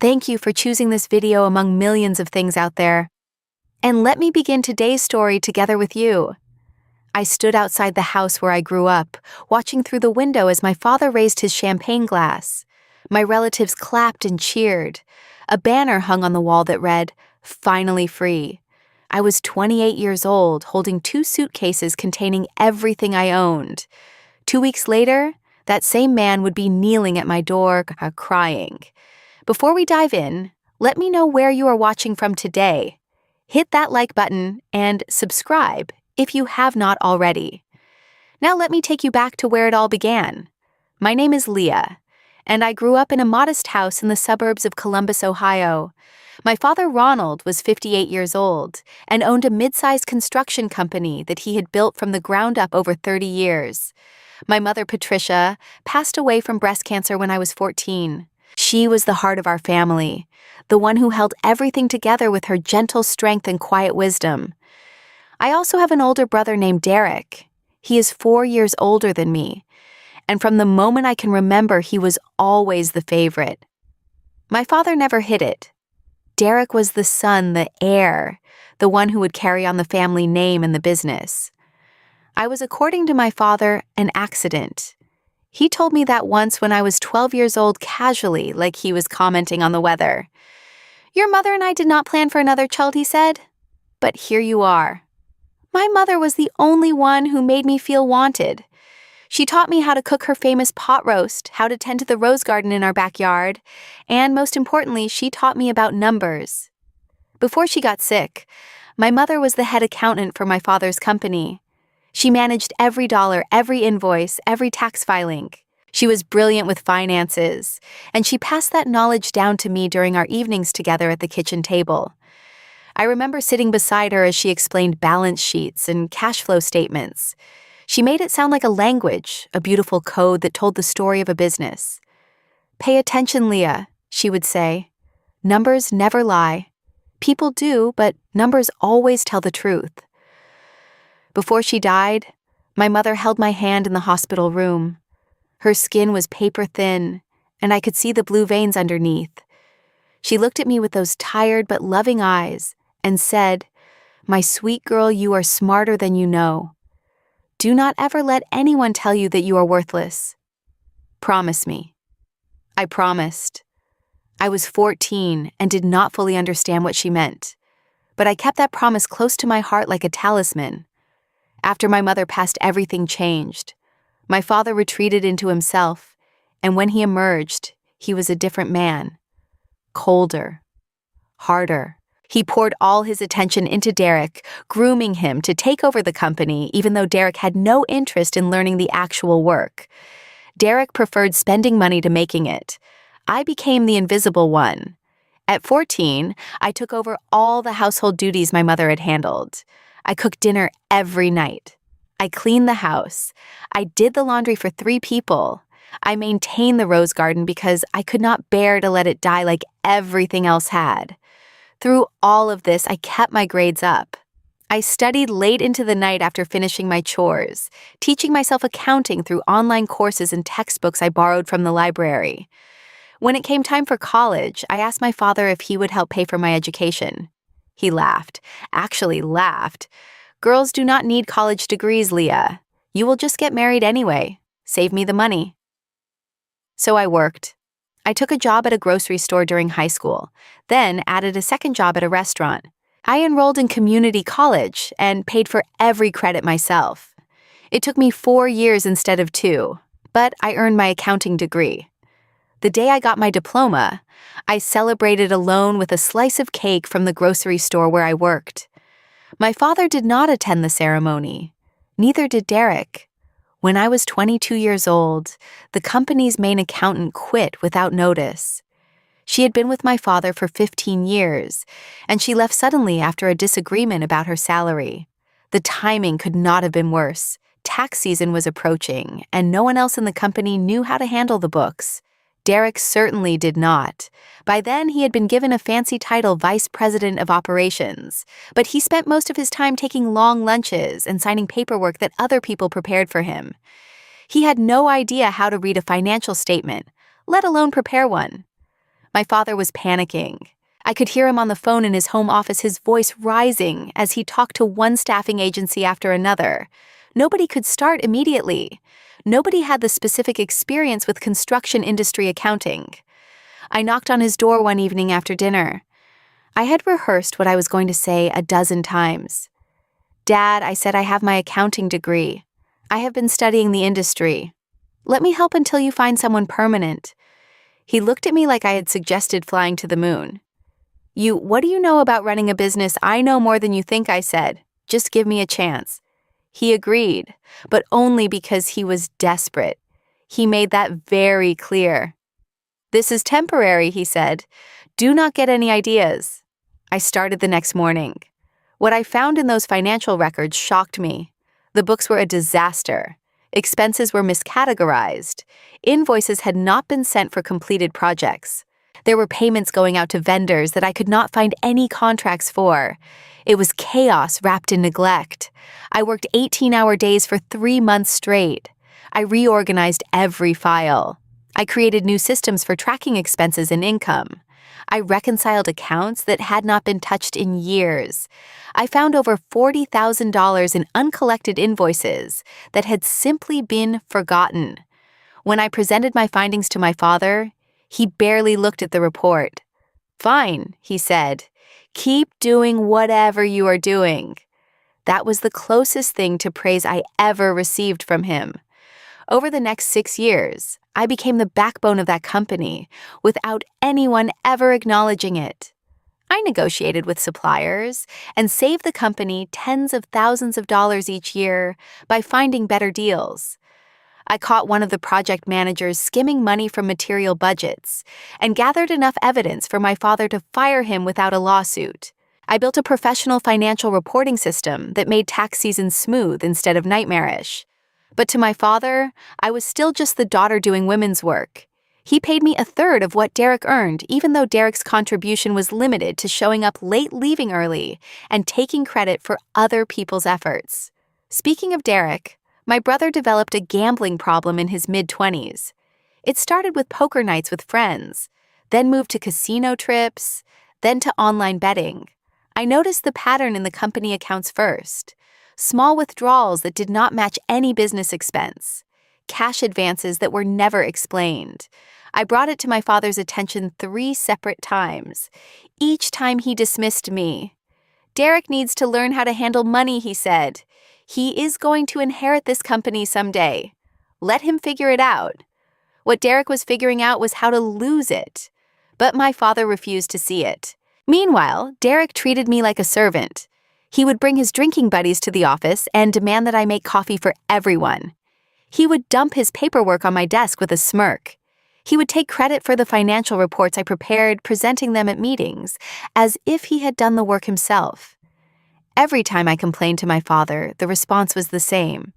Thank you for choosing this video among millions of things out there. And let me begin today's story together with you. I stood outside the house where I grew up, watching through the window as my father raised his champagne glass. My relatives clapped and cheered. A banner hung on the wall that read, "Finally free." I was 28 years old, holding 2 suitcases containing everything I owned. 2 weeks later, that same man would be kneeling at my door, crying. Before we dive in, let me know where you are watching from today. Hit that like button and subscribe if you have not already. Now let me take you back to where it all began. My name is Leah, and I grew up in a modest house in the suburbs of Columbus, Ohio. My father, Ronald, was 58 years old and owned a mid-sized construction company that he had built from the ground up over 30 years. My mother, Patricia, passed away from breast cancer when I was 14. She was the heart of our family, the one who held everything together with her gentle strength and quiet wisdom. I also have an older brother named Derek. He is 4 years older than me, and from the moment I can remember, he was always the favorite. My father never hid it. Derek was the son, the heir, the one who would carry on the family name and the business. I was, according to my father, an accident. He told me that once when I was 12 years old casually, like he was commenting on the weather. "Your mother and I did not plan for another child," he said. "But here you are." My mother was the only one who made me feel wanted. She taught me how to cook her famous pot roast, how to tend to the rose garden in our backyard, and most importantly, she taught me about numbers. Before she got sick, my mother was the head accountant for my father's company. She managed every dollar, every invoice, every tax filing. She was brilliant with finances, and she passed that knowledge down to me during our evenings together at the kitchen table. I remember sitting beside her as she explained balance sheets and cash flow statements. She made it sound like a language, a beautiful code that told the story of a business. "Pay attention, Leah," she would say. "Numbers never lie. People do, but numbers always tell the truth." Before she died, my mother held my hand in the hospital room. Her skin was paper thin, and I could see the blue veins underneath. She looked at me with those tired but loving eyes and said, "My sweet girl, you are smarter than you know. Do not ever let anyone tell you that you are worthless. Promise me." I promised. I was 14 and did not fully understand what she meant, but I kept that promise close to my heart like a talisman. After my mother passed, everything changed. My father retreated into himself, and when he emerged, he was a different man. Colder. Harder. He poured all his attention into Derek, grooming him to take over the company, even though Derek had no interest in learning the actual work. Derek preferred spending money to making it. I became the invisible one. At 14, I took over all the household duties my mother had handled. I cooked dinner every night. I cleaned the house. I did the laundry for 3 people. I maintained the rose garden because I could not bear to let it die like everything else had. Through all of this, I kept my grades up. I studied late into the night after finishing my chores, teaching myself accounting through online courses and textbooks I borrowed from the library. When it came time for college, I asked my father if he would help pay for my education. He laughed. Actually laughed. "Girls do not need college degrees, Leah. You will just get married anyway. Save me the money." So I worked. I took a job at a grocery store during high school, then added a second job at a restaurant. I enrolled in community college and paid for every credit myself. It took me 4 years instead of 2, but I earned my accounting degree. The day I got my diploma, I celebrated alone with a slice of cake from the grocery store where I worked. My father did not attend the ceremony. Neither did Derek. When I was 22 years old, the company's main accountant quit without notice. She had been with my father for 15 years, and she left suddenly after a disagreement about her salary. The timing could not have been worse. Tax season was approaching, and no one else in the company knew how to handle the books. Derek certainly did not. By then, he had been given a fancy title, Vice President of Operations, but he spent most of his time taking long lunches and signing paperwork that other people prepared for him. He had no idea how to read a financial statement, let alone prepare one. My father was panicking. I could hear him on the phone in his home office, his voice rising as he talked to one staffing agency after another. Nobody could start immediately. Nobody had the specific experience with construction industry accounting. I knocked on his door one evening after dinner. I had rehearsed what I was going to say a dozen times. "Dad," I said, "I have my accounting degree. I have been studying the industry. Let me help until you find someone permanent." He looked at me like I had suggested flying to the moon. What do you know about running a business?" "I know more than you think," I said. "Just give me a chance." He agreed, but only because he was desperate. He made that very clear. "This is temporary," he said. "Do not get any ideas." I started the next morning. What I found in those financial records shocked me. The books were a disaster. Expenses were miscategorized. Invoices had not been sent for completed projects. There were payments going out to vendors that I could not find any contracts for. It was chaos wrapped in neglect. I worked 18-hour days for 3 months straight. I reorganized every file. I created new systems for tracking expenses and income. I reconciled accounts that had not been touched in years. I found over $40,000 in uncollected invoices that had simply been forgotten. When I presented my findings to my father, he barely looked at the report. "Fine," he said. "Keep doing whatever you are doing." That was the closest thing to praise I ever received from him. Over the next 6 years, I became the backbone of that company without anyone ever acknowledging it. I negotiated with suppliers and saved the company tens of thousands of dollars each year by finding better deals. I caught one of the project managers skimming money from material budgets and gathered enough evidence for my father to fire him without a lawsuit. I built a professional financial reporting system that made tax season smooth instead of nightmarish. But to my father, I was still just the daughter doing women's work. He paid me a third of what Derek earned, even though Derek's contribution was limited to showing up late, leaving early, and taking credit for other people's efforts. Speaking of Derek, my brother developed a gambling problem in his mid-20s. It started with poker nights with friends, then moved to casino trips, then to online betting. I noticed the pattern in the company accounts first. Small withdrawals that did not match any business expense. Cash advances that were never explained. I brought it to my father's attention 3 separate times. Each time he dismissed me. "Derek needs to learn how to handle money," he said. "He is going to inherit this company someday. Let him figure it out." What Derek was figuring out was how to lose it. But my father refused to see it. Meanwhile, Derek treated me like a servant. He would bring his drinking buddies to the office and demand that I make coffee for everyone. He would dump his paperwork on my desk with a smirk. He would take credit for the financial reports I prepared, presenting them at meetings, as if he had done the work himself. Every time I complained to my father, the response was the same.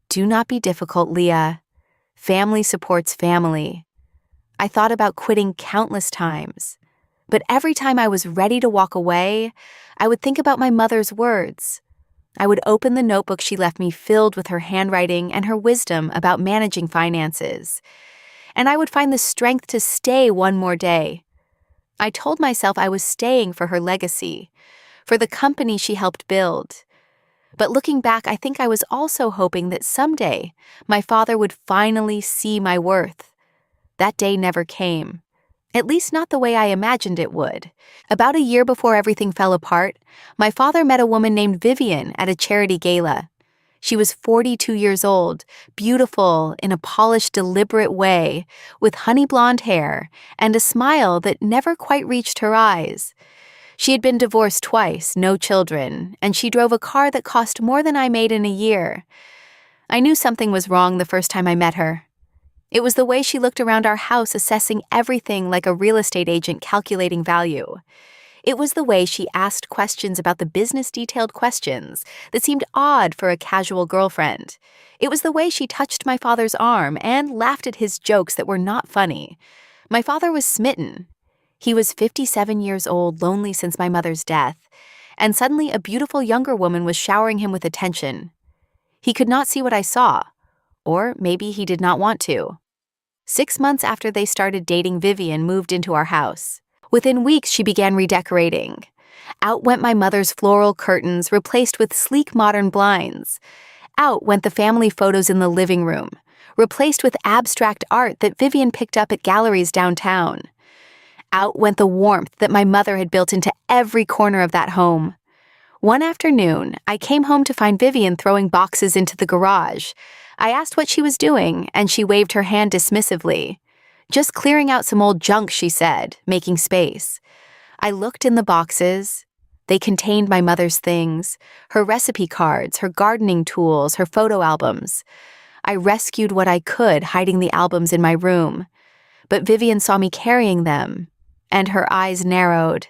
"Do not be difficult, Leah. Family supports family." I thought about quitting countless times. But every time I was ready to walk away, I would think about my mother's words. I would open the notebook she left me filled with her handwriting and her wisdom about managing finances. And I would find the strength to stay one more day. I told myself I was staying for her legacy, for the company she helped build. But looking back, I think I was also hoping that someday my father would finally see my worth. That day never came. At least not the way I imagined it would. About a year before everything fell apart, my father met a woman named Vivian at a charity gala. She was 42 years old, beautiful in a polished, deliberate way, with honey blonde hair and a smile that never quite reached her eyes. She had been divorced twice, no children, and she drove a car that cost more than I made in a year. I knew something was wrong the first time I met her. It was the way she looked around our house, assessing everything like a real estate agent calculating value. It was the way she asked questions about the business, detailed questions that seemed odd for a casual girlfriend. It was the way she touched my father's arm and laughed at his jokes that were not funny. My father was smitten. He was 57 years old, lonely since my mother's death, and suddenly a beautiful younger woman was showering him with attention. He could not see what I saw, or maybe he did not want to. 6 months after they started dating, Vivian moved into our house. Within weeks, she began redecorating. Out went my mother's floral curtains, replaced with sleek modern blinds. Out went the family photos in the living room, replaced with abstract art that Vivian picked up at galleries downtown. Out went the warmth that my mother had built into every corner of that home. One afternoon, I came home to find Vivian throwing boxes into the garage. I asked what she was doing, and she waved her hand dismissively. "Just clearing out some old junk," she said, making space. I looked in the boxes. They contained my mother's things, her recipe cards, her gardening tools, her photo albums. I rescued what I could, hiding the albums in my room. But Vivian saw me carrying them, and her eyes narrowed.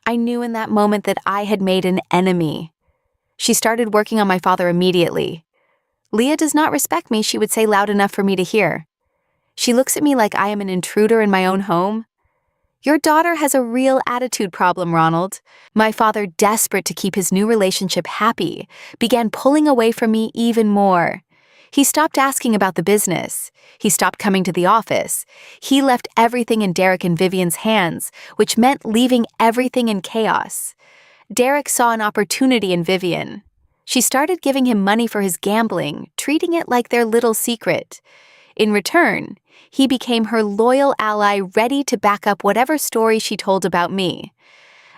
I knew in that moment that I had made an enemy. She started working on my father immediately. "Leah does not respect me," she would say loud enough for me to hear. "She looks at me like I am an intruder in my own home." "Your daughter has a real attitude problem, Ronald." My father, desperate to keep his new relationship happy, began pulling away from me even more. He stopped asking about the business. He stopped coming to the office. He left everything in Derek and Vivian's hands, which meant leaving everything in chaos. Derek saw an opportunity in Vivian. She started giving him money for his gambling, treating it like their little secret. In return, he became her loyal ally, ready to back up whatever story she told about me.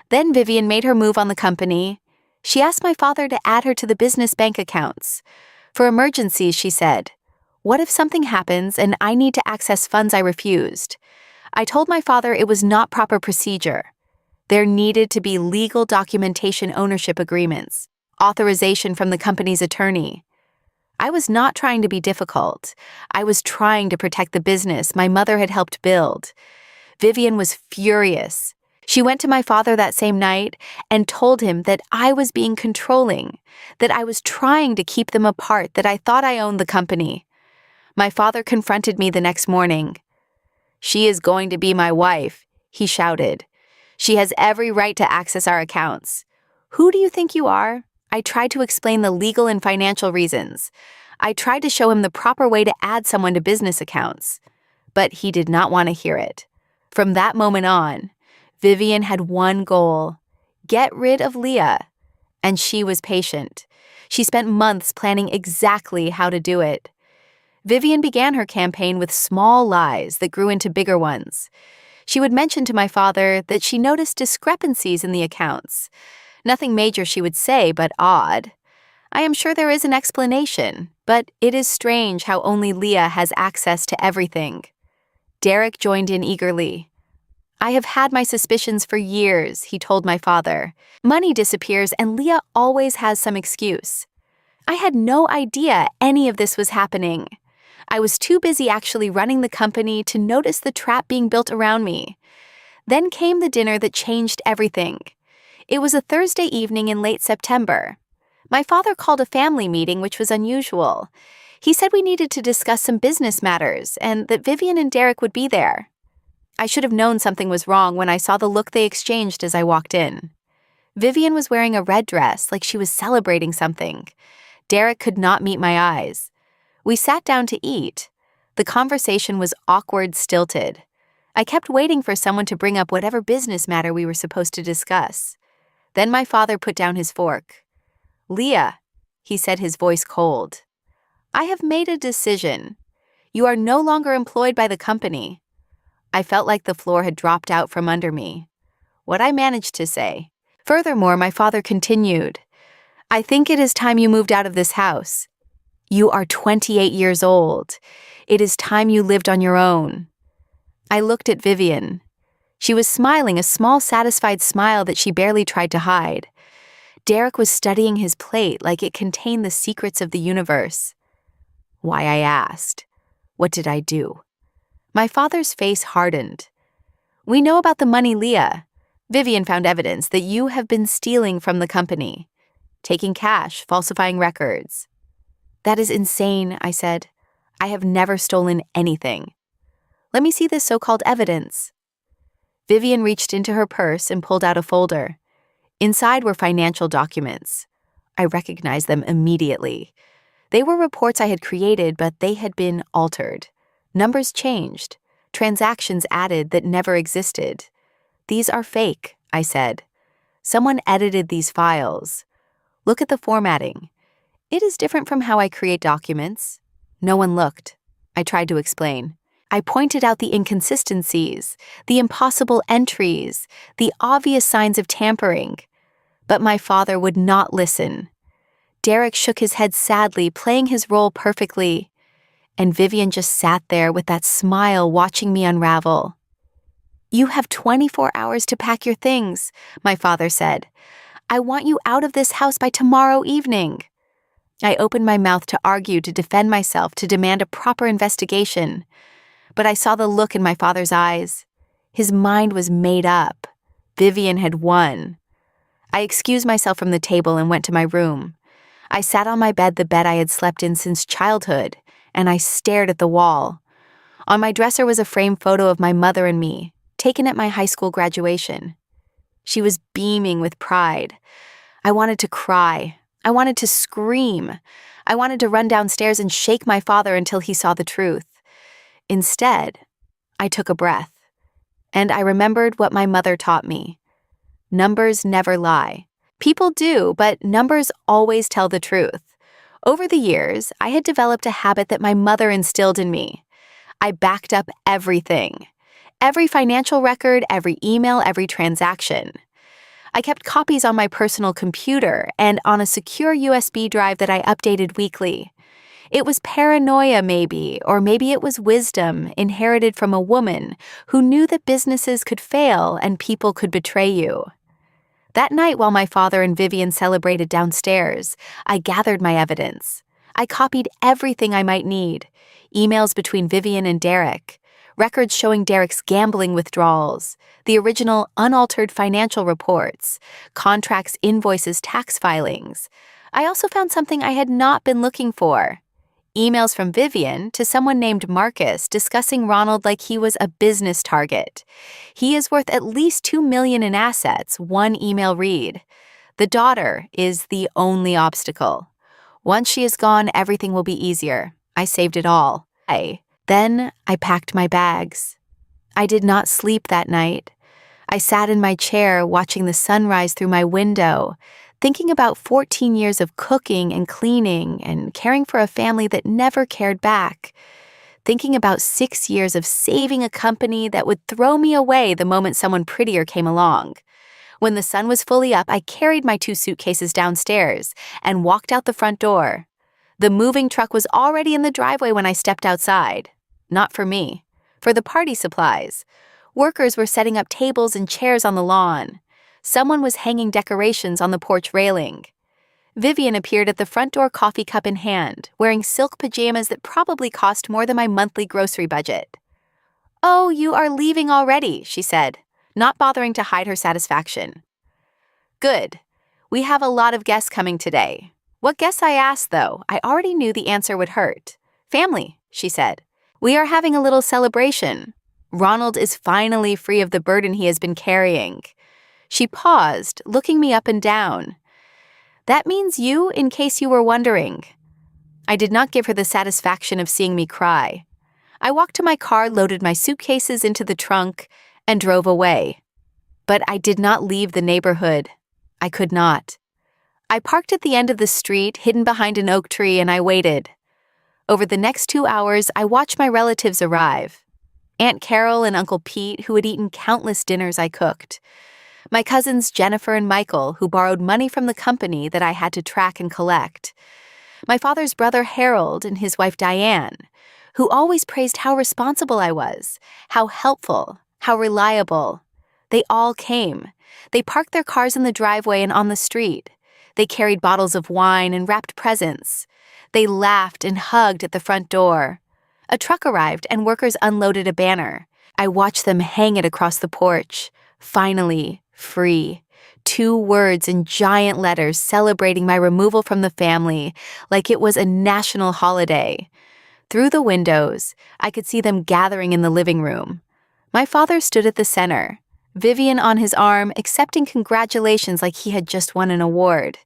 Then Vivian made her move on the company. She asked my father to add her to the business bank accounts. For emergencies, she said. What if something happens and I need to access funds I refused? I told my father it was not proper procedure. There needed to be legal documentation, ownership agreements, authorization from the company's attorney. I was not trying to be difficult. I was trying to protect the business my mother had helped build. Vivian was furious. She went to my father that same night and told him that I was being controlling, that I was trying to keep them apart, that I thought I owned the company. My father confronted me the next morning. "She is going to be my wife," he shouted. "She has every right to access our accounts." "Who do you think you are?" I tried to explain the legal and financial reasons. I tried to show him the proper way to add someone to business accounts. But he did not want to hear it. From that moment on, Vivian had one goal: get rid of Leah. And she was patient. She spent months planning exactly how to do it. Vivian began her campaign with small lies that grew into bigger ones. She would mention to my father that she noticed discrepancies in the accounts. Nothing major, she would say, but odd. I am sure there is an explanation, but it is strange how only Leah has access to everything. Derek joined in eagerly. "I have had my suspicions for years," he told my father. "Money disappears and Leah always has some excuse." I had no idea any of this was happening. I was too busy actually running the company to notice the trap being built around me. Then came the dinner that changed everything. It was a Thursday evening in late September. My father called a family meeting, which was unusual. He said we needed to discuss some business matters and that Vivian and Derek would be there. I should have known something was wrong when I saw the look they exchanged as I walked in. Vivian was wearing a red dress, like she was celebrating something. Derek could not meet my eyes. We sat down to eat. The conversation was awkward, stilted. I kept waiting for someone to bring up whatever business matter we were supposed to discuss. Then my father put down his fork. "Leah," he said, his voice cold, "I have made a decision. You are no longer employed by the company." I felt like the floor had dropped out from under me. What I managed to say. Furthermore, my father continued, "I think it is time you moved out of this house. You are 28 years old. It is time you lived on your own." I looked at Vivian. She was smiling, a small, satisfied smile that she barely tried to hide. Derek was studying his plate like it contained the secrets of the universe. Why, I asked. What did I do? My father's face hardened. "We know about the money, Leah. Vivian found evidence that you have been stealing from the company, taking cash, falsifying records." "That is insane," I said. "I have never stolen anything." "Let me see this so-called evidence." Vivian reached into her purse and pulled out a folder. Inside were financial documents. I recognized them immediately. They were reports I had created, but they had been altered. Numbers changed. Transactions added that never existed. "These are fake," I said. "Someone edited these files. Look at the formatting. It is different from how I create documents." No one looked. I tried to explain. I pointed out the inconsistencies, the impossible entries, the obvious signs of tampering. But my father would not listen. Derek shook his head sadly, playing his role perfectly. And Vivian just sat there with that smile watching me unravel. "You have 24 hours to pack your things," my father said. "I want you out of this house by tomorrow evening." I opened my mouth to argue, to defend myself, to demand a proper investigation. But I saw the look in my father's eyes. His mind was made up. Vivian had won. I excused myself from the table and went to my room. I sat on my bed, the bed I had slept in since childhood, and I stared at the wall. On my dresser was a framed photo of my mother and me, taken at my high school graduation. She was beaming with pride. I wanted to cry. I wanted to scream. I wanted to run downstairs and shake my father until he saw the truth. Instead, I took a breath, and I remembered what my mother taught me. Numbers never lie. People do, but numbers always tell the truth. Over the years, I had developed a habit that my mother instilled in me. I backed up everything. Every financial record, every email, every transaction. I kept copies on my personal computer and on a secure USB drive that I updated weekly. It was paranoia maybe, or maybe it was wisdom inherited from a woman who knew that businesses could fail and people could betray you. That night, while my father and Vivian celebrated downstairs, I gathered my evidence. I copied everything I might need: emails between Vivian and Derek, records showing Derek's gambling withdrawals, the original unaltered financial reports, contracts, invoices, tax filings. I also found something I had not been looking for: emails from Vivian to someone named Marcus discussing Ronald like he was a business target. "He is worth at least $2 million in assets," one email read. "The daughter is the only obstacle. Once she is gone, everything will be easier." I saved it all. Then I packed my bags. I did not sleep that night. I sat in my chair watching the sunrise through my window, thinking about 14 years of cooking and cleaning and caring for a family that never cared back. Thinking about 6 years of saving a company that would throw me away the moment someone prettier came along. When the sun was fully up, I carried my 2 suitcases downstairs and walked out the front door. The moving truck was already in the driveway when I stepped outside. Not for me. For the party supplies. Workers were setting up tables and chairs on the lawn. Someone was hanging decorations on the porch railing. Vivian appeared at the front door, coffee cup in hand, wearing silk pajamas that probably cost more than my monthly grocery budget. "Oh, you are leaving already," she said, not bothering to hide her satisfaction. "Good. We have a lot of guests coming today." What guests I asked, though, I already knew the answer would hurt. "Family," she said. "We are having a little celebration. Ronald is finally free of the burden he has been carrying." She paused, looking me up and down. "That means you, in case you were wondering." I did not give her the satisfaction of seeing me cry. I walked to my car, loaded my suitcases into the trunk, and drove away. But I did not leave the neighborhood. I could not. I parked at the end of the street, hidden behind an oak tree, and I waited. Over the next 2 hours, I watched my relatives arrive. Aunt Carol and Uncle Pete, who had eaten countless dinners I cooked. My cousins Jennifer and Michael, who borrowed money from the company that I had to track and collect. My father's brother Harold and his wife Diane, who always praised how responsible I was, how helpful, how reliable. They all came. They parked their cars in the driveway and on the street. They carried bottles of wine and wrapped presents. They laughed and hugged at the front door. A truck arrived and workers unloaded a banner. I watched them hang it across the porch. "Finally, free." 2 words in giant letters celebrating my removal from the family like it was a national holiday. Through the windows, I could see them gathering in the living room. My father stood at the center, Vivian on his arm, accepting congratulations like he had just won an award.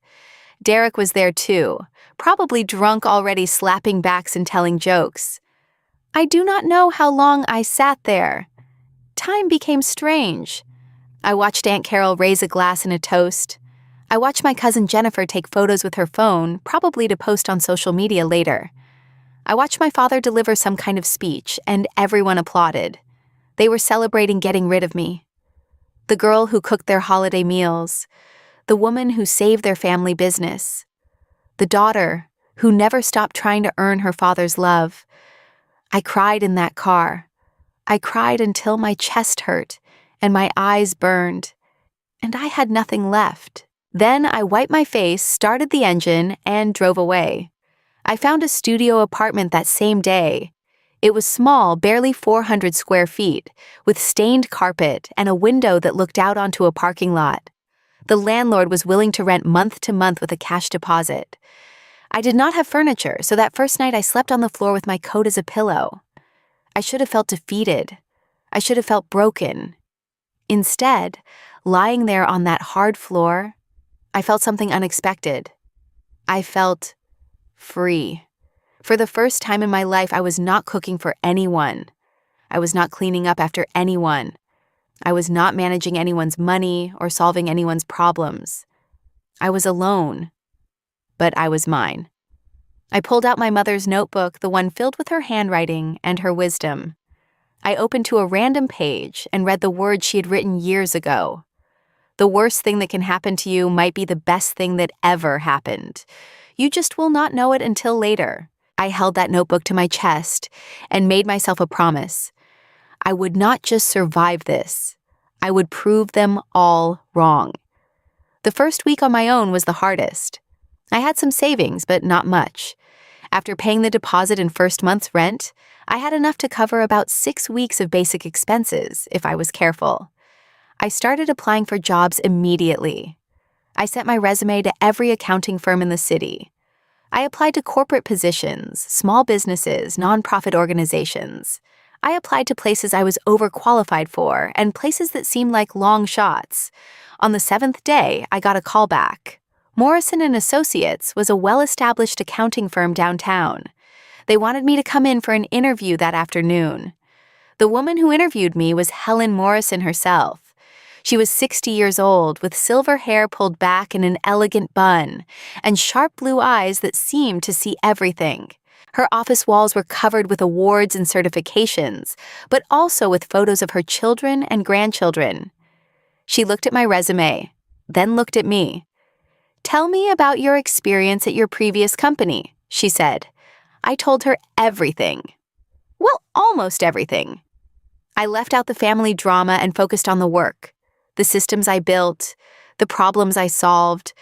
Derek was there too, probably drunk already, slapping backs and telling jokes. I do not know how long I sat there. Time became strange. I watched Aunt Carol raise a glass in a toast. I watched my cousin Jennifer take photos with her phone, probably to post on social media later. I watched my father deliver some kind of speech, and everyone applauded. They were celebrating getting rid of me. The girl who cooked their holiday meals. The woman who saved their family business. The daughter who never stopped trying to earn her father's love. I cried in that car. I cried until my chest hurt and my eyes burned, and I had nothing left. Then I wiped my face, started the engine, and drove away. I found a studio apartment that same day. It was small, barely 400 square feet, with stained carpet and a window that looked out onto a parking lot. The landlord was willing to rent month to month with a cash deposit. I did not have furniture, so that first night I slept on the floor with my coat as a pillow. I should have felt defeated. I should have felt broken. Instead, lying there on that hard floor, I felt something unexpected. I felt free. For the first time in my life, I was not cooking for anyone. I was not cleaning up after anyone. I was not managing anyone's money or solving anyone's problems. I was alone, but I was mine. I pulled out my mother's notebook, the one filled with her handwriting and her wisdom. I opened to a random page and read the words she had written years ago. The worst thing that can happen to you might be the best thing that ever happened. You just will not know it until later. I held that notebook to my chest and made myself a promise. I would not just survive this. I would prove them all wrong. The first week on my own was the hardest. I had some savings, but not much. After paying the deposit and first month's rent, I had enough to cover about 6 weeks of basic expenses, if I was careful. I started applying for jobs immediately. I sent my resume to every accounting firm in the city. I applied to corporate positions, small businesses, nonprofit organizations. I applied to places I was overqualified for and places that seemed like long shots. On the 7th day, I got a call back. Morrison & Associates was a well-established accounting firm downtown. They wanted me to come in for an interview that afternoon. The woman who interviewed me was Helen Morrison herself. She was 60 years old, with silver hair pulled back in an elegant bun, and sharp blue eyes that seemed to see everything. Her office walls were covered with awards and certifications, but also with photos of her children and grandchildren. She looked at my resume, then looked at me. "Tell me about your experience at your previous company," she said. I told her everything. Well, almost everything. I left out the family drama and focused on the work, the systems I built, the problems I solved,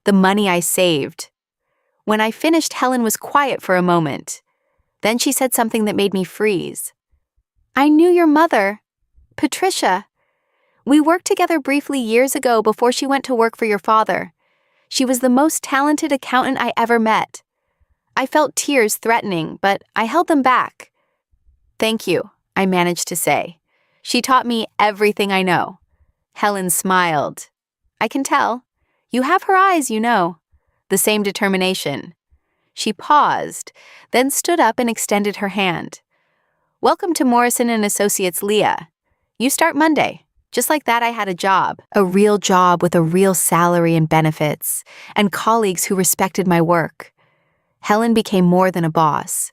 the money I saved. When I finished, Helen was quiet for a moment. Then she said something that made me freeze. "I knew your mother, Patricia. We worked together briefly years ago before she went to work for your father. She was the most talented accountant I ever met." I felt tears threatening, but I held them back. "Thank you," I managed to say. "She taught me everything I know." Helen smiled. "I can tell. You have her eyes, you know. The same determination." She paused, then stood up and extended her hand. "Welcome to Morrison & Associates, Leah. You start Monday." Just like that, I had a job, a real job with a real salary and benefits, and colleagues who respected my work. Helen became more than a boss.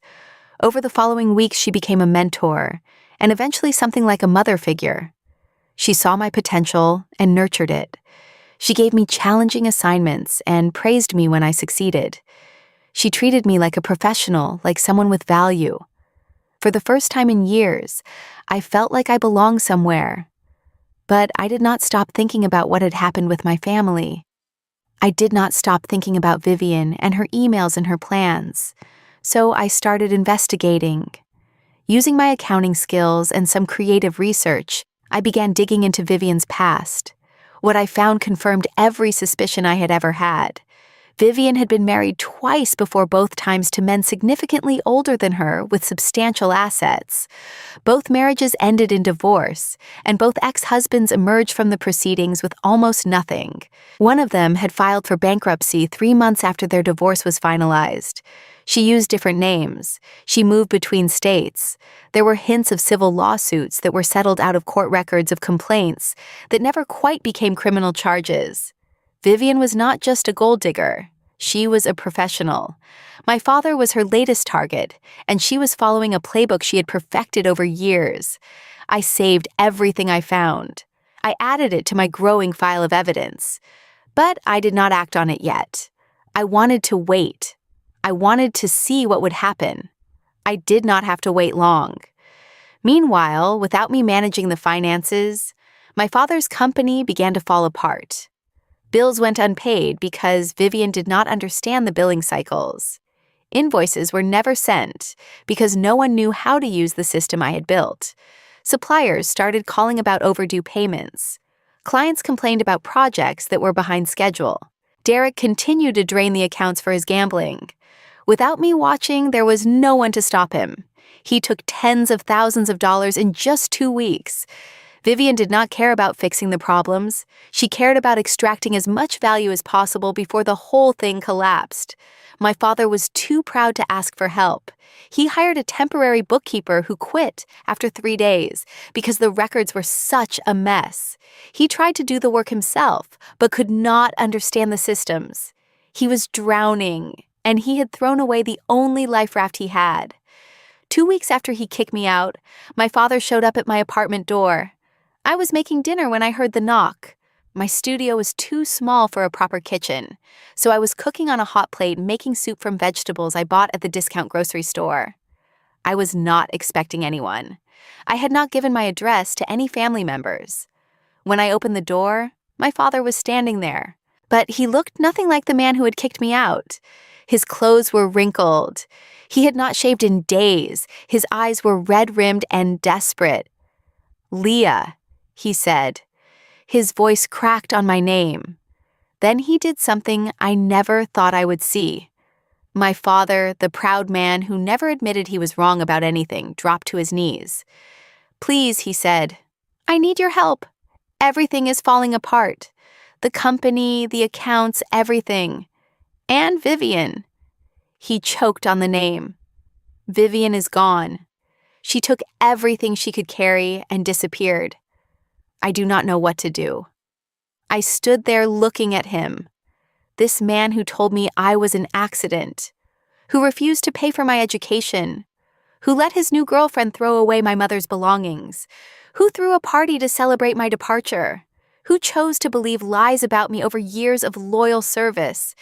Over the following weeks, she became a mentor, and eventually something like a mother figure. She saw my potential and nurtured it. She gave me challenging assignments and praised me when I succeeded. She treated me like a professional, like someone with value. For the first time in years, I felt like I belonged somewhere. But I did not stop thinking about what had happened with my family. I did not stop thinking about Vivian and her emails and her plans. So I started investigating. Using my accounting skills and some creative research, I began digging into Vivian's past. What I found confirmed every suspicion I had ever had. Vivian had been married twice before, both times to men significantly older than her with substantial assets. Both marriages ended in divorce, and both ex-husbands emerged from the proceedings with almost nothing. One of them had filed for bankruptcy 3 months after their divorce was finalized. She used different names. She moved between states. There were hints of civil lawsuits that were settled out of court records of complaints that never quite became criminal charges. Vivian was not just a gold digger. She was a professional. My father was her latest target, and she was following a playbook she had perfected over years. I saved everything I found. I added it to my growing file of evidence. But I did not act on it yet. I wanted to wait. I wanted to see what would happen. I did not have to wait long. Meanwhile, without me managing the finances, my father's company began to fall apart. Bills went unpaid because Vivian did not understand the billing cycles. Invoices were never sent because no one knew how to use the system I had built. Suppliers started calling about overdue payments. Clients complained about projects that were behind schedule. Derek continued to drain the accounts for his gambling. Without me watching, there was no one to stop him. He took tens of thousands of dollars in just 2 weeks. Vivian did not care about fixing the problems. She cared about extracting as much value as possible before the whole thing collapsed. My father was too proud to ask for help. He hired a temporary bookkeeper who quit after 3 days because the records were such a mess. He tried to do the work himself, but could not understand the systems. He was drowning, and he had thrown away the only life raft he had. 2 weeks after he kicked me out, my father showed up at my apartment door. I was making dinner when I heard the knock. My studio was too small for a proper kitchen, so I was cooking on a hot plate making soup from vegetables I bought at the discount grocery store. I was not expecting anyone. I had not given my address to any family members. When I opened the door, my father was standing there, but he looked nothing like the man who had kicked me out. His clothes were wrinkled. He had not shaved in days. His eyes were red-rimmed and desperate. "Leah," he said. His voice cracked on my name. Then he did something I never thought I would see. My father, the proud man who never admitted he was wrong about anything, dropped to his knees. "Please," he said, "I need your help. Everything is falling apart. The company, the accounts, everything. And Vivian." He choked on the name. Vivian is gone. She took everything she could carry and disappeared. I do not know what to do. I stood there looking at him. This man who told me I was an accident, who refused to pay for my education, who let his new girlfriend throw away my mother's belongings, who threw a party to celebrate my departure, who chose to believe lies about me over years of loyal service.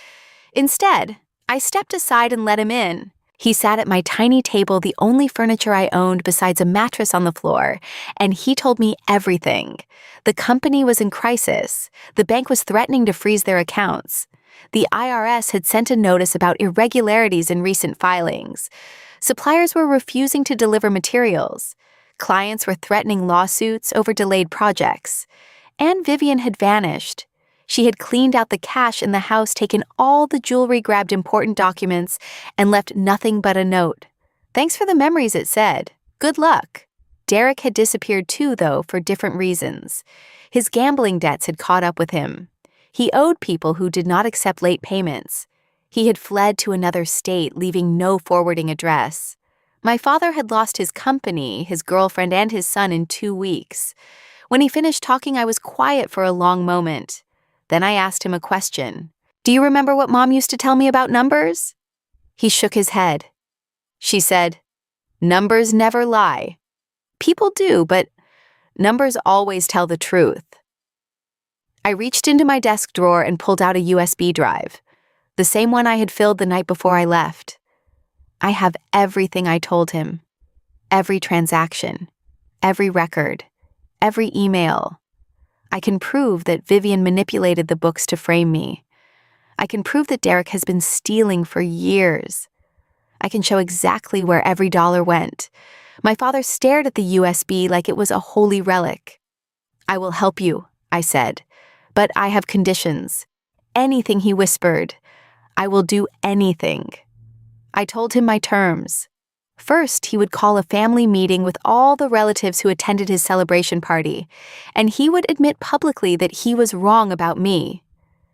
Instead, I stepped aside and let him in. He sat at my tiny table, the only furniture I owned besides a mattress on the floor, and he told me everything. The company was in crisis. The bank was threatening to freeze their accounts. The IRS had sent a notice about irregularities in recent filings. Suppliers were refusing to deliver materials. Clients were threatening lawsuits over delayed projects. And Vivian had vanished. She had cleaned out the cash in the house, taken all the jewelry, grabbed important documents, and left nothing but a note. "Thanks for the memories," it said. "Good luck." Derek had disappeared too, though, for different reasons. His gambling debts had caught up with him. He owed people who did not accept late payments. He had fled to another state, leaving no forwarding address. My father had lost his company, his girlfriend, and his son in 2 weeks. When he finished talking, I was quiet for a long moment. Then I asked him a question. "Do you remember what Mom used to tell me about numbers?" He shook his head. She said, "Numbers never lie. People do, but numbers always tell the truth." I reached into my desk drawer and pulled out a USB drive, the same one I had filled the night before I left. I have everything I told him. Every transaction, every record, every email. I can prove that Vivian manipulated the books to frame me. I can prove that Derek has been stealing for years. I can show exactly where every dollar went. My father stared at the USB like it was a holy relic. "I will help you," I said, "but I have conditions." "Anything," he whispered. "I will do anything." I told him my terms. First, he would call a family meeting with all the relatives who attended his celebration party, and he would admit publicly that he was wrong about me.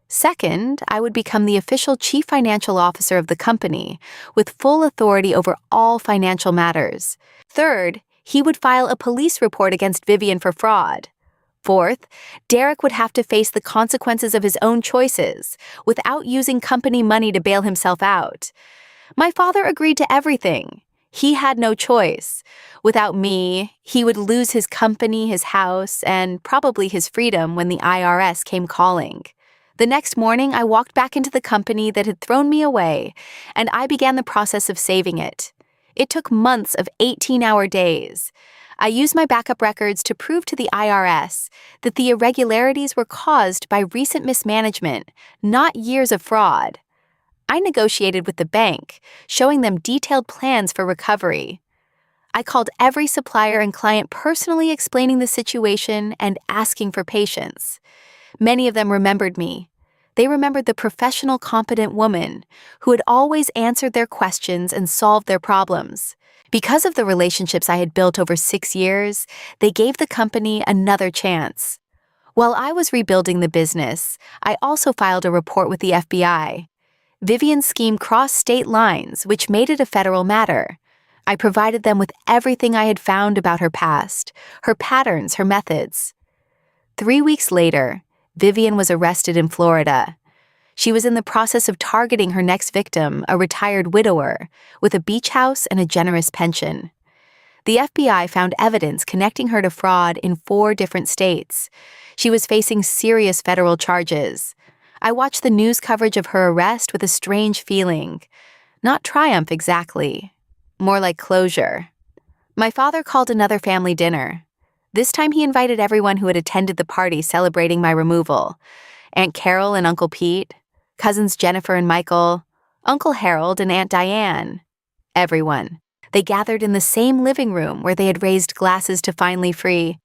Second, I would become the official chief financial officer of the company, with full authority over all financial matters. Third, he would file a police report against Vivian for fraud. Fourth, Derek would have to face the consequences of his own choices, without using company money to bail himself out. My father agreed to everything. He had no choice. Without me, he would lose his company, his house, and probably his freedom when the IRS came calling. The next morning, I walked back into the company that had thrown me away, and I began the process of saving it. It took months of 18-hour days. I used my backup records to prove to the IRS that the irregularities were caused by recent mismanagement, not years of fraud. I negotiated with the bank, showing them detailed plans for recovery. I called every supplier and client personally explaining the situation and asking for patience. Many of them remembered me. They remembered the professional, competent woman who had always answered their questions and solved their problems. Because of the relationships I had built over 6 years, they gave the company another chance. While I was rebuilding the business, I also filed a report with the FBI. Vivian's scheme crossed state lines, which made it a federal matter. I provided them with everything I had found about her past, her patterns, her methods. 3 weeks later, Vivian was arrested in Florida. She was in the process of targeting her next victim, a retired widower, with a beach house and a generous pension. The FBI found evidence connecting her to fraud in 4 different states. She was facing serious federal charges. I watched the news coverage of her arrest with a strange feeling. Not triumph exactly, more like closure. My father called another family dinner. This time he invited everyone who had attended the party celebrating my removal. Aunt Carol and Uncle Pete, cousins Jennifer and Michael, Uncle Harold and Aunt Diane. Everyone. They gathered in the same living room where they had raised glasses to Finally Free.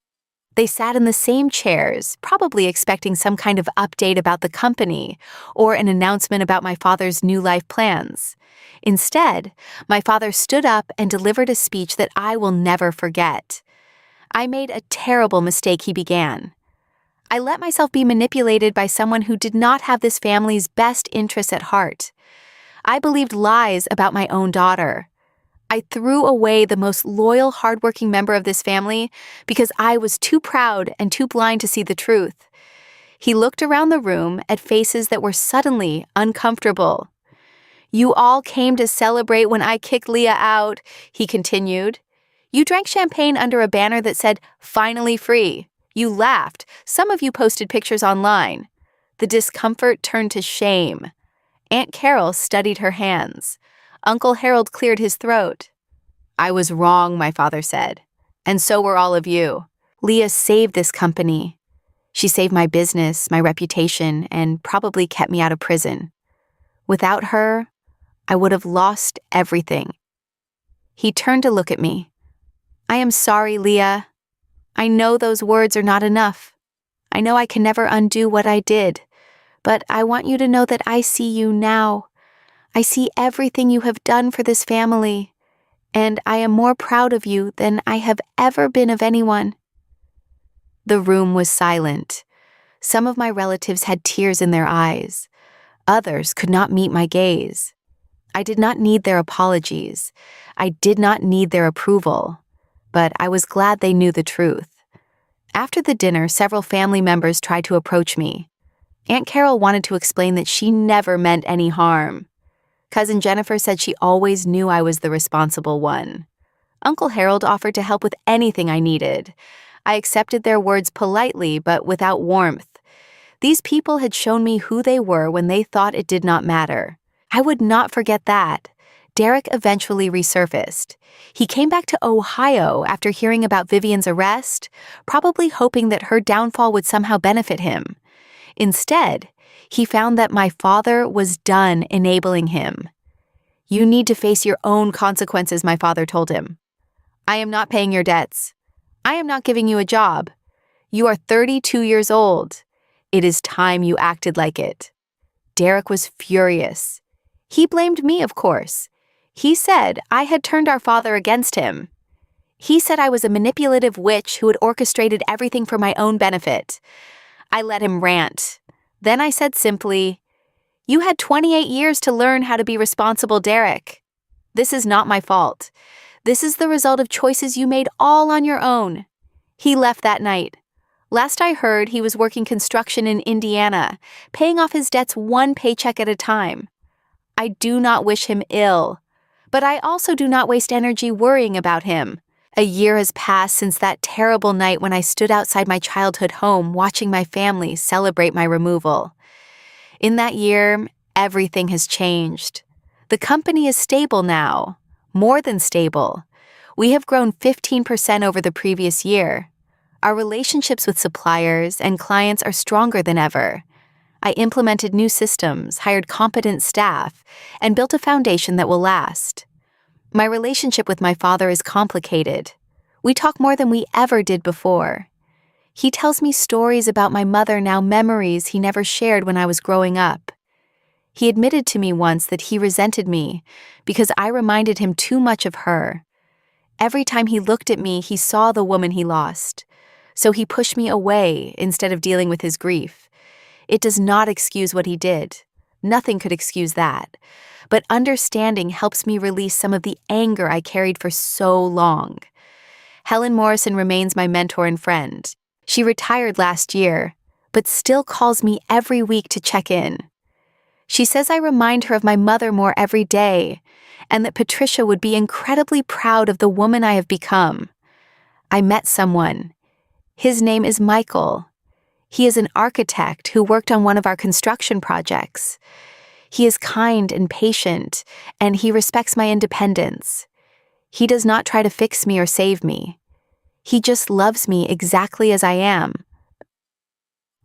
They sat in the same chairs, probably expecting some kind of update about the company or an announcement about my father's new life plans. Instead, my father stood up and delivered a speech that I will never forget. I made a terrible mistake, he began. I let myself be manipulated by someone who did not have this family's best interests at heart. I believed lies about my own daughter. I threw away the most loyal, hardworking member of this family because I was too proud and too blind to see the truth. He looked around the room at faces that were suddenly uncomfortable. "You all came to celebrate when I kicked Leah out," he continued. "You drank champagne under a banner that said, 'Finally Free.' You laughed. Some of you posted pictures online. The discomfort turned to shame." Aunt Carol studied her hands. Uncle Harold cleared his throat. "I was wrong," my father said. "And so were all of you. Leah saved this company. She saved my business, my reputation, and probably kept me out of prison. Without her, I would have lost everything." He turned to look at me. "I am sorry, Leah. I know those words are not enough. I know I can never undo what I did. But I want you to know that I see you now. I see everything you have done for this family. And I am more proud of you than I have ever been of anyone." The room was silent. Some of my relatives had tears in their eyes. Others could not meet my gaze. I did not need their apologies. I did not need their approval. But I was glad they knew the truth. After the dinner, several family members tried to approach me. Aunt Carol wanted to explain that she never meant any harm. Cousin Jennifer said she always knew I was the responsible one. Uncle Harold offered to help with anything I needed. I accepted their words politely, but without warmth. These people had shown me who they were when they thought it did not matter. I would not forget that. Derek eventually resurfaced. He came back to Ohio after hearing about Vivian's arrest, probably hoping that her downfall would somehow benefit him. Instead, he found that my father was done enabling him. "You need to face your own consequences," my father told him. "I am not paying your debts. I am not giving you a job. You are 32 years old. It is time you acted like it." Derek was furious. He blamed me, of course. He said I had turned our father against him. He said I was a manipulative witch who had orchestrated everything for my own benefit. I let him rant. Then I said simply, "You had 28 years to learn how to be responsible, Derek. This is not my fault. This is the result of choices you made all on your own." He left that night. Last I heard, he was working construction in Indiana, paying off his debts one paycheck at a time. I do not wish him ill, but I also do not waste energy worrying about him. A year has passed since that terrible night when I stood outside my childhood home watching my family celebrate my removal. In that year, everything has changed. The company is stable now, more than stable. We have grown 15% over the previous year. Our relationships with suppliers and clients are stronger than ever. I implemented new systems, hired competent staff, and built a foundation that will last. My relationship with my father is complicated. We talk more than we ever did before. He tells me stories about my mother now, memories he never shared when I was growing up. He admitted to me once that he resented me because I reminded him too much of her. Every time he looked at me, he saw the woman he lost. So he pushed me away instead of dealing with his grief. It does not excuse what he did. Nothing could excuse that. But understanding helps me release some of the anger I carried for so long. Helen Morrison remains my mentor and friend. She retired last year, but still calls me every week to check in. She says I remind her of my mother more every day, and that Patricia would be incredibly proud of the woman I have become. I met someone. His name is Michael. He is an architect who worked on one of our construction projects. He is kind and patient, and he respects my independence. He does not try to fix me or save me. He just loves me exactly as I am.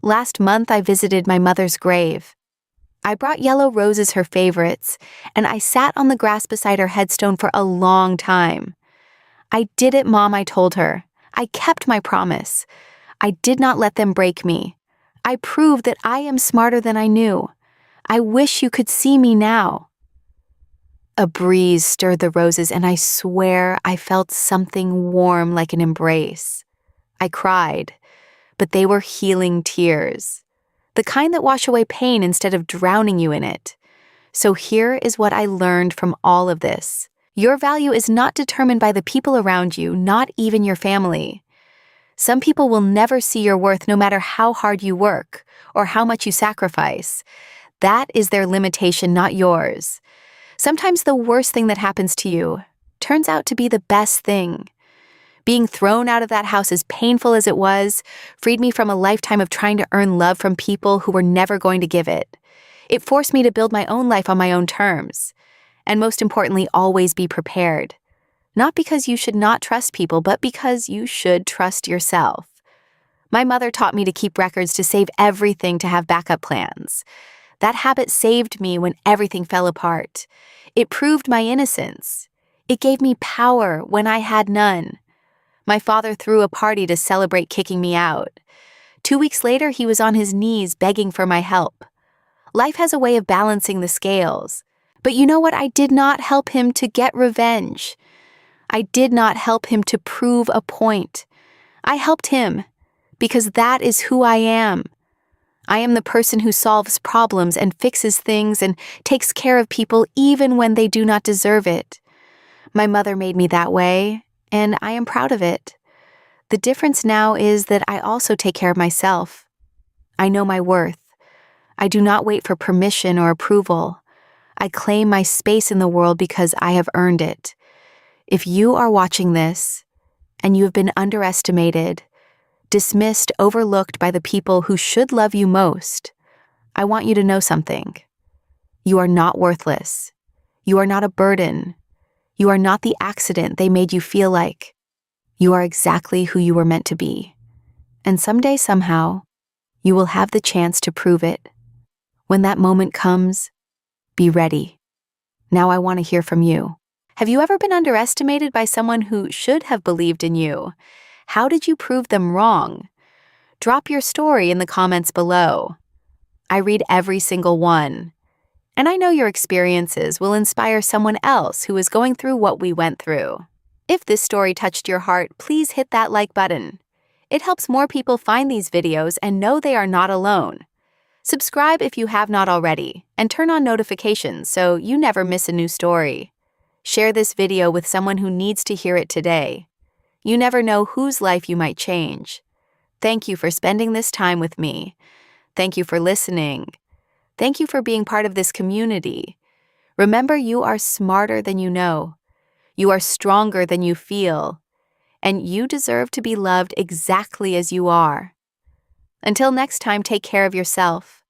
Last month, I visited my mother's grave. I brought yellow roses, her favorites, and I sat on the grass beside her headstone for a long time. "I did it, Mom," I told her. "I kept my promise. I did not let them break me. I proved that I am smarter than I knew. I wish you could see me now." A breeze stirred the roses, and I swear I felt something warm like an embrace. I cried, but they were healing tears, the kind that wash away pain instead of drowning you in it. So here is what I learned from all of this. Your value is not determined by the people around you, not even your family. Some people will never see your worth no matter how hard you work or how much you sacrifice. That is their limitation, not yours. Sometimes the worst thing that happens to you turns out to be the best thing. Being thrown out of that house, as painful as it was, freed me from a lifetime of trying to earn love from people who were never going to give it. It forced me to build my own life on my own terms. And most importantly, always be prepared. Not because you should not trust people, but because you should trust yourself. My mother taught me to keep records, to save everything, to have backup plans. That habit saved me when everything fell apart. It proved my innocence. It gave me power when I had none. My father threw a party to celebrate kicking me out. 2 weeks later, he was on his knees begging for my help. Life has a way of balancing the scales. But you know what? I did not help him to get revenge. I did not help him to prove a point. I helped him because that is who I am. I am the person who solves problems and fixes things and takes care of people even when they do not deserve it. My mother made me that way, and I am proud of it. The difference now is that I also take care of myself. I know my worth. I do not wait for permission or approval. I claim my space in the world because I have earned it. If you are watching this, and you have been underestimated, dismissed, overlooked by the people who should love you most, I want you to know something. You are not worthless. You are not a burden. You are not the accident they made you feel like. You are exactly who you were meant to be. And someday, somehow, you will have the chance to prove it. When that moment comes, be ready. Now I want to hear from you. Have you ever been underestimated by someone who should have believed in you? How did you prove them wrong? Drop your story in the comments below. I read every single one. And I know your experiences will inspire someone else who is going through what we went through. If this story touched your heart, please hit that like button. It helps more people find these videos and know they are not alone. Subscribe if you have not already, and turn on notifications so you never miss a new story. Share this video with someone who needs to hear it today. You never know whose life you might change. Thank you for spending this time with me. Thank you for listening. Thank you for being part of this community. Remember, you are smarter than you know. You are stronger than you feel. And you deserve to be loved exactly as you are. Until next time, take care of yourself.